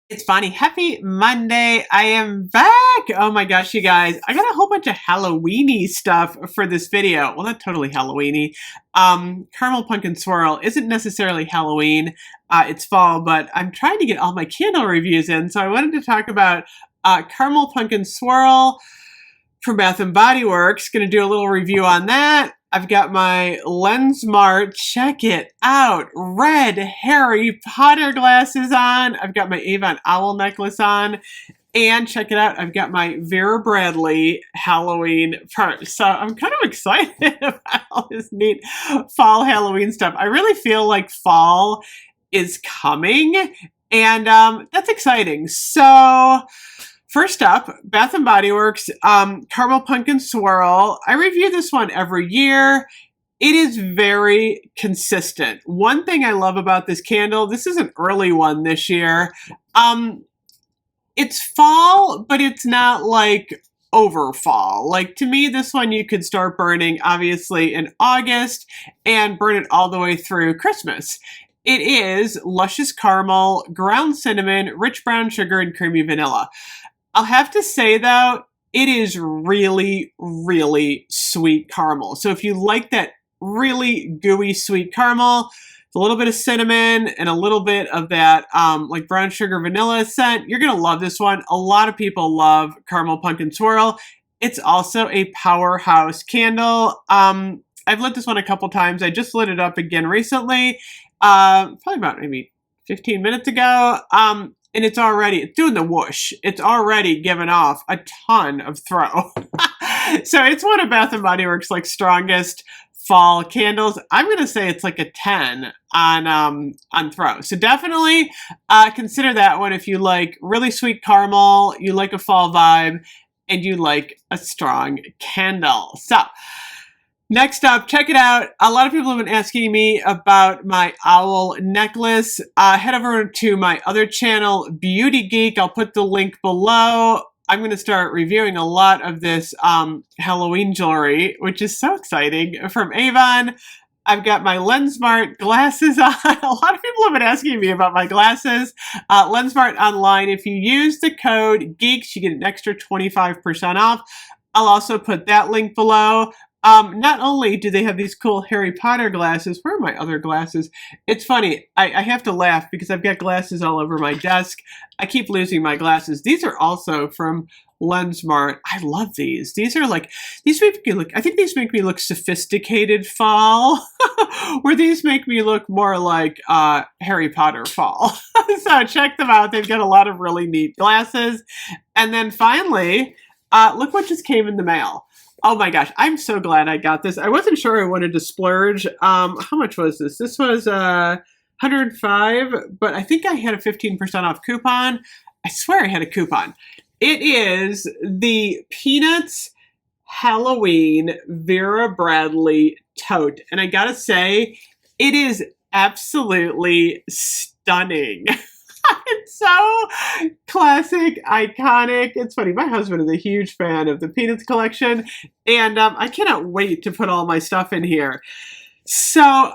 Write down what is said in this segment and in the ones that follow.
It's funny. Happy Monday. I am back. Oh my gosh, you guys. I got a whole bunch of Halloweeny stuff for this video. Well, not totally Halloweeny. Caramel Pumpkin Swirl isn't necessarily Halloween. It's fall, but I'm trying to get all my candle reviews in. So I wanted to talk about Caramel Pumpkin Swirl from Bath and Body Works. Going to do a little review on that. I've got my LensMart, check it out, red Harry Potter glasses on. I've got my Avon owl necklace on. And check it out, I've got my Vera Bradley Halloween purse. So I'm kind of excited about all this neat fall Halloween stuff. I really feel like fall is coming, and that's exciting. So first up, Bath and Body Works Caramel Pumpkin Swirl. I review this one every year. It is very consistent. One thing I love about this candle, this is an early one this year. It's fall, but it's not like over fall. Like, to me, this one you could start burning obviously in August and burn it all the way through Christmas. It is luscious caramel, ground cinnamon, rich brown sugar, and creamy vanilla. I'll have to say though, it is really, really sweet caramel. So if you like that really gooey sweet caramel, a little bit of cinnamon and a little bit of that like brown sugar vanilla scent, you're gonna love this one. A lot of people love Caramel Pumpkin Swirl. It's also a powerhouse candle. I've lit this one a couple times. I just lit it up again recently, probably about maybe 15 minutes ago. And it's doing the whoosh. It's already given off a ton of throw. So it's one of Bath and Body Works' like strongest fall candles. I'm going to say it's like a 10 on throw. So definitely consider that one if you like really sweet caramel, you like a fall vibe, and you like a strong candle. So next up, check it out. A lot of people have been asking me about my owl necklace. Head over to my other channel, Beauty Geek. I'll put the link below. I'm going to start reviewing a lot of this Halloween jewelry, which is so exciting, from Avon. I've got my LensMart glasses on. A lot of people have been asking me about my glasses. LensMart online, if you use the code GEEKS, you get an extra 25% off. I'll also put that link below. Not only do they have these cool Harry Potter glasses, where are my other glasses? It's funny, I have to laugh because I've got glasses all over my desk. I keep losing my glasses. These are also from LensMart. I love these. These are like, these make me look, I think these make me look sophisticated fall, where these make me look more like Harry Potter fall. So check them out. They've got a lot of really neat glasses. And then finally, look what just came in the mail. Oh my gosh, I'm so glad I got this. I wasn't sure I wanted to splurge. How much was this? This was $105, but I think I had a 15% off coupon. I swear I had a coupon. It is the Peanuts Halloween Vera Bradley tote. And I gotta say, it is absolutely stunning. It's so classic, iconic. It's funny, my husband is a huge fan of the Peanuts collection, and I cannot wait to put all my stuff in here. So,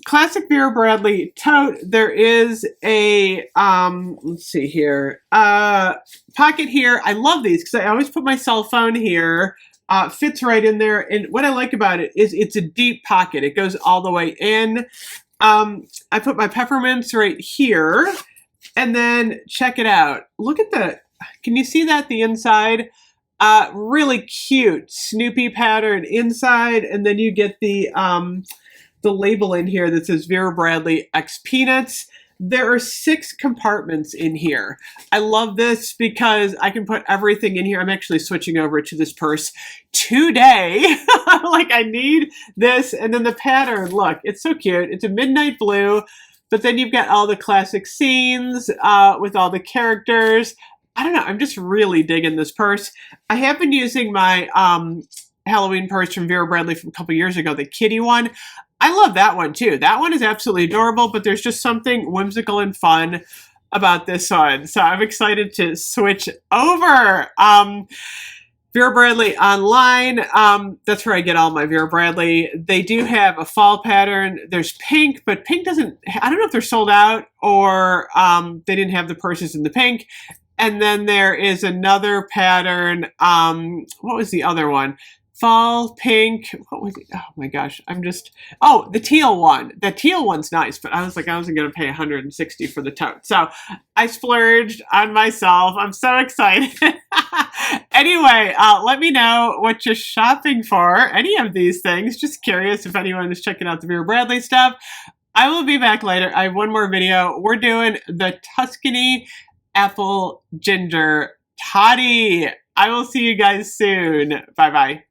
classic Vera Bradley tote. There is a, let's see here, pocket here. I love these because I always put my cell phone here. Fits right in there, and what I like about it is it's a deep pocket. It goes all the way in. I put my peppermints right here. And then check it out. Look at can you see that, the inside? Really cute Snoopy pattern inside. And then you get the label in here that says Vera Bradley X Peanuts. There are 6 compartments in here. I love this because I can put everything in here. I'm actually switching over to this purse today. Like, I need this. And then the pattern, look, it's so cute. It's a midnight blue. But then you've got all the classic scenes with all the characters. I don't know. I'm just really digging this purse. I have been using my Halloween purse from Vera Bradley from a couple years ago, the kitty one. I love that one too. That one is absolutely adorable, but there's just something whimsical and fun about this one. So I'm excited to switch over. Vera Bradley online. That's where I get all my Vera Bradley. They do have a fall pattern. There's pink, but pink doesn't, I don't know if they're sold out or they didn't have the purses in the pink. And then there is another pattern. What was the other one? Fall pink. What was it? Oh my gosh. Oh, the teal one. The teal one's nice, but I was like, I wasn't going to pay 160 for the tote. So I splurged on myself. I'm so excited. Anyway, let me know what you're shopping for. Any of these things. Just curious if anyone is checking out the Vera Bradley stuff. I will be back later. I have one more video. We're doing the Tuscany Apple Ginger Toddy. I will see you guys soon. Bye-bye.